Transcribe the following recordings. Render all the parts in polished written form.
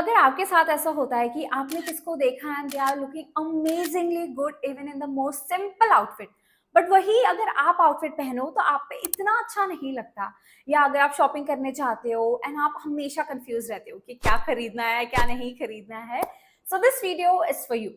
अगर आपके साथ ऐसा होता है कि आपने किसको देखा and they are looking amazingly good even in the most simple outfit, but वही अगर आप आउटफिट पहनो तो आप पे इतना अच्छा नहीं लगता, या अगर आप शॉपिंग करने जाते हो एंड आप हमेशा कंफ्यूज रहते हो कि क्या खरीदना है क्या नहीं खरीदना है, so this video is for you.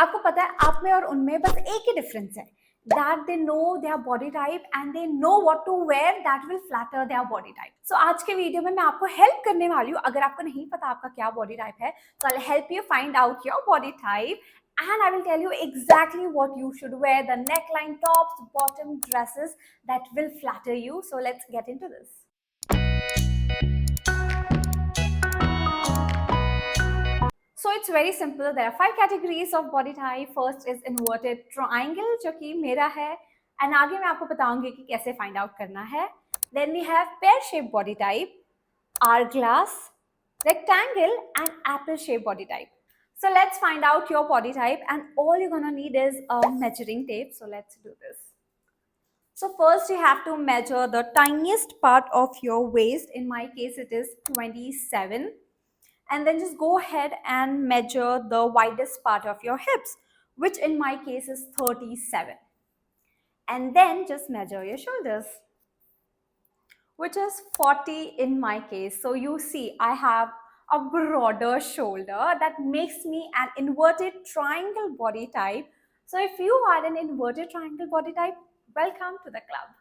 आपको पता है आप में और उनमें बस एक ही डिफरेंस है, that they know their body type and they know what to wear that will flatter their body type. So आज के वीडियो में मैं आपको हेल्प करने वाली हूँ। अगर आपको नहीं पता आपका क्या बॉडी टाइप है, so I'll help you find out your body type and I will tell you exactly what you should wear, the neckline, tops, bottom, dresses that will flatter you. So let's get into this. So it's very simple. There are 5 categories of body type. First is inverted triangle, जो कि मेरा है, and आगे मैं आपको बताऊंगी कि कैसे find out करना है. Then we have pear-shaped body type, hourglass, rectangle, and apple-shaped body type. So let's find out your body type, and all you're gonna need is a measuring tape. So let's do this. So first you have to measure the tiniest part of your waist. In my case, it is 27. And then just go ahead and measure the widest part of your hips, which in my case is 37. And then just measure your shoulders, which is 40 in my case. So you see I have a broader shoulder that makes me an inverted triangle body type. So if you are an inverted triangle body type, welcome to the club.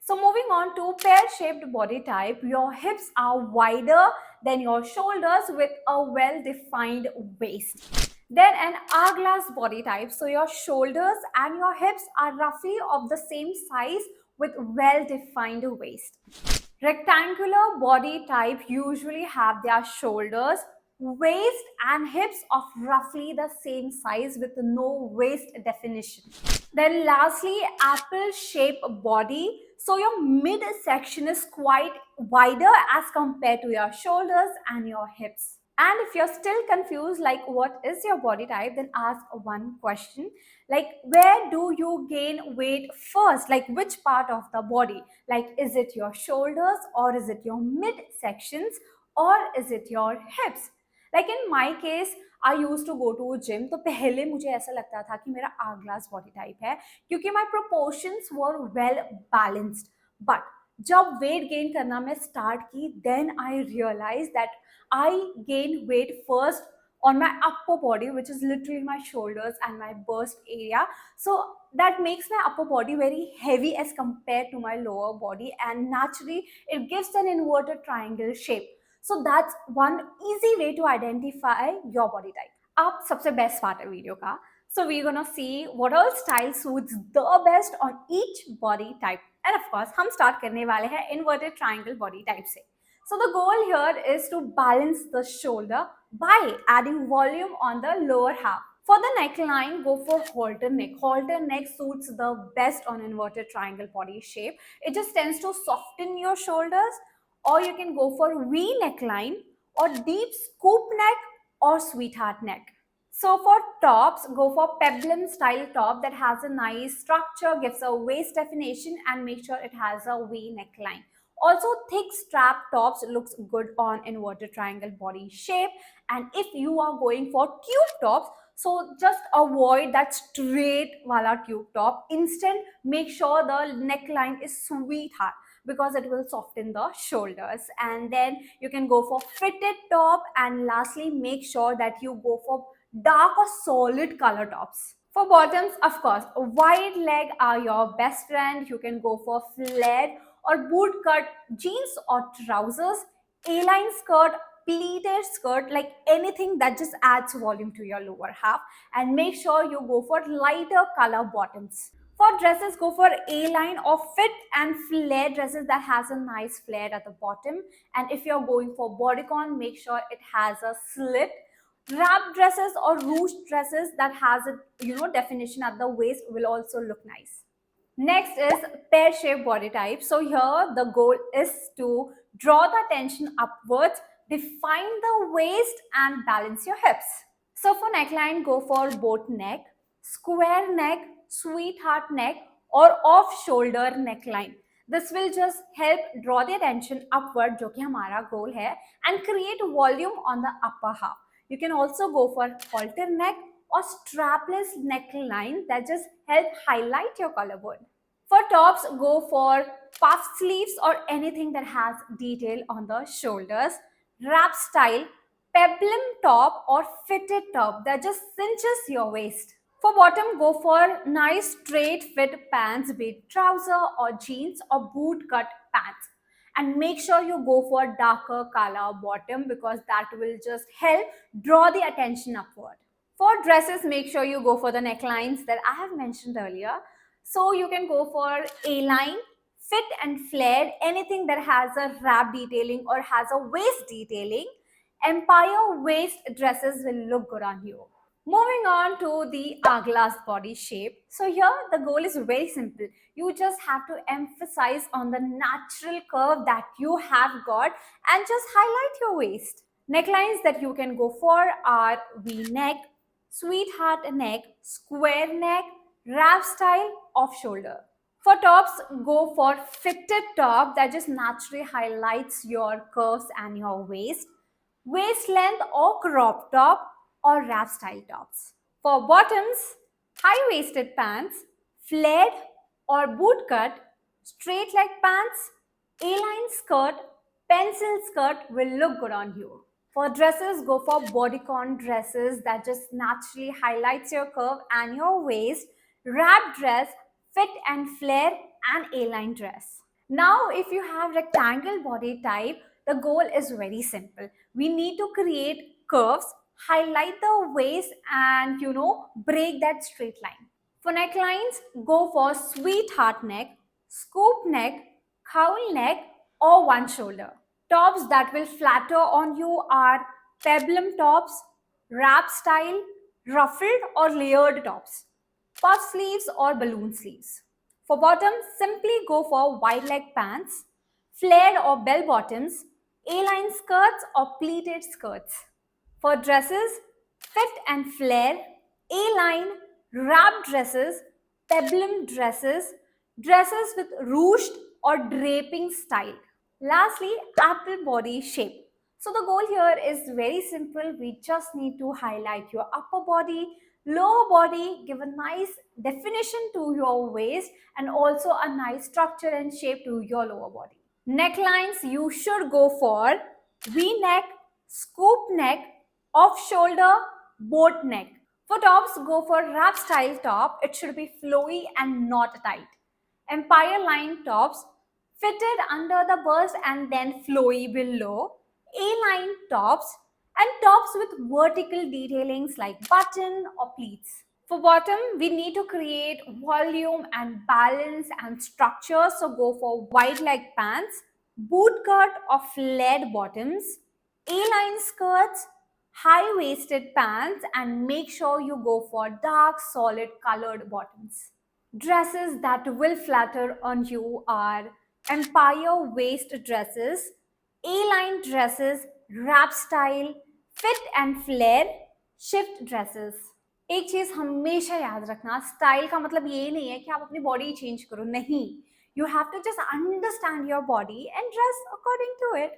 So moving on to pear-shaped body type, your hips are wider than your shoulders with a well-defined waist. Then an hourglass body type, so your shoulders and your hips are roughly of the same size with well-defined waist. Rectangular body type usually have their shoulders, waist and hips of roughly the same size with no waist definition. Then lastly, apple-shaped body. So your midsection is quite wider as compared to your shoulders and your hips. And if you're still confused, like what is your body type, then ask one question, like where do you gain weight first? Like which part of the body? Like is it your shoulders or is it your midsections or is it your hips? Like in my case, I use to go to gym, तो पहले मुझे ऐसा लगता था कि मेरा आगलास body type है क्योंकि my proportions were well balanced. But जब वेट गेन करना मैं स्टार्ट की, then I realise that I gain weight first on my upper body, which is literally my shoulders and my bust area. So that makes my upper body very heavy as compared to my lower body, and naturally it gives an inverted triangle shape. So that's one easy way to identify your body type. अब सबसे best part है video का. So we're gonna see what all style suits the best on each body type. And of course हम start करने वाले हैं inverted triangle body type से. So the goal here is to balance the shoulder by adding volume on the lower half. For the neckline, go for halter neck. Halter neck suits the best on inverted triangle body shape. It just tends to soften your shoulders, or you can go for V neckline or deep scoop neck or sweetheart neck. So for tops, go for peplum style top that has a nice structure, gives a waist definition and make sure it has a V neckline. Also, thick strap tops looks good on inverted triangle body shape. And if you are going for tube tops, so just avoid that straight wala tube top. Instead, make sure the neckline is sweetheart because it will soften the shoulders. And then you can go for fitted top. And lastly, make sure that you go for dark or solid color tops. For bottoms, of course, wide leg are your best friend. You can go for flared or boot cut jeans or trousers, A-line skirt, pleated skirt, like anything that just adds volume to your lower half. And make sure you go for lighter color bottoms. For dresses, go for A-line or fit and flare dresses that has a nice flare at the bottom. And if you're going for bodycon, make sure it has a slit. Wrap dresses or ruched dresses that has a definition at the waist will also look nice. Next is pear-shaped body type. So here the goal is to draw the attention upwards, define the waist and balance your hips. So for neckline, go for boat neck, square neck, sweetheart neck or off-shoulder neckline. This will just help draw the attention upward, जो कि हमारा goal है, and create volume on the upper half. You can also go for halter neck or strapless neckline that just help highlight your collarbone. For tops, go for puff sleeves or anything that has detail on the shoulders. Wrap style, peplum top or fitted top that just cinches your waist. For bottom, go for nice straight fit pants, be it trouser or jeans or boot cut pants. And make sure you go for darker color bottom because that will just help draw the attention upward. For dresses, make sure you go for the necklines that I have mentioned earlier. So you can go for A-line, fit and flared, anything that has a wrap detailing or has a waist detailing. Empire waist dresses will look good on you. Moving on to the hourglass body shape. So here the goal is very simple. You just have to emphasize on the natural curve that you have got and just highlight your waist. Necklines that you can go for are V-neck, sweetheart neck, square neck, wrap style, off shoulder. For tops, go for fitted top that just naturally highlights your curves and your waist. Waist length or crop top or wrap style tops. For bottoms, high-waisted pants, flared or boot cut, straight leg pants, A-line skirt, pencil skirt will look good on you. For dresses, go for bodycon dresses that just naturally highlights your curve and your waist, wrap dress, fit and flare, and A-line dress. Now, if you have rectangle body type, the goal is very simple. We need to create curves, highlight the waist, and break that straight line. For necklines, go for sweetheart neck, scoop neck, cowl neck, or one shoulder. Tops that will flatter on you are peplum tops, wrap style, ruffled or layered tops, puff sleeves or balloon sleeves. For bottoms, simply go for wide leg pants, flared or bell bottoms, A-line skirts or pleated skirts. For dresses, fit and flare, A-line, wrap dresses, peplum dresses, dresses with ruched or draping style. Lastly, apple body shape. So the goal here is very simple. We just need to highlight your upper body, lower body, give a nice definition to your waist and also a nice structure and shape to your lower body. Necklines, you should go for V-neck, scoop neck, off-shoulder, boat neck. For tops, go for wrap style top. It should be flowy and not tight. Empire line tops, fitted under the bust and then flowy below. A-line tops and tops with vertical detailings like button or pleats. For bottom, we need to create volume and balance and structure. So go for wide leg pants, boot cut or flared bottoms, A-line skirts, high-waisted pants, and make sure you go for dark, solid colored bottoms. Dresses that will flatter on you are empire waist dresses, A-line dresses, wrap style, fit and flare, shift dresses. एक चीज हमेशा याद रखना, style का मतलब ये नहीं है कि आप अपनी बॉडी चेंज करो, नहीं. You have to just understand your body and dress according to it.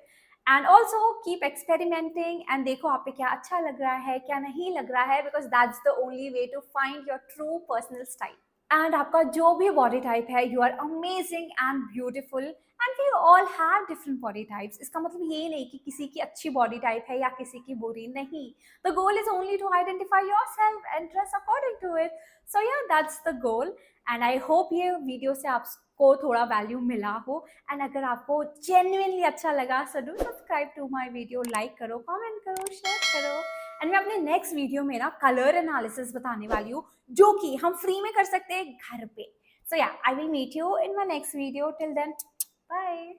And also keep experimenting and देखो आप पे क्या अच्छा लग रहा है, क्या नहीं लग रहा है, because that's the only way to find your true personal style. And आपका जो भी body type है, you are amazing and beautiful. And we all have different body types. इसका मतलब ये नहीं कि किसी की अच्छी body type है या किसी की बुरी, नहीं. The goal is only to identify yourself and dress according to it. So yeah, that's the goal. And I hope ये वीडियो से आपको थोड़ा वैल्यू मिला हो. And अगर आपको genuinely अच्छा लगा, so do subscribe to my video, like करो, comment करो, share करो. एंड मैं अपने नेक्स्ट वीडियो में ना कलर एनालिसिस बताने वाली हूँ जो कि हम फ्री में कर सकते हैं घर पे. So yeah, I will meet you in my next video. Till then, bye.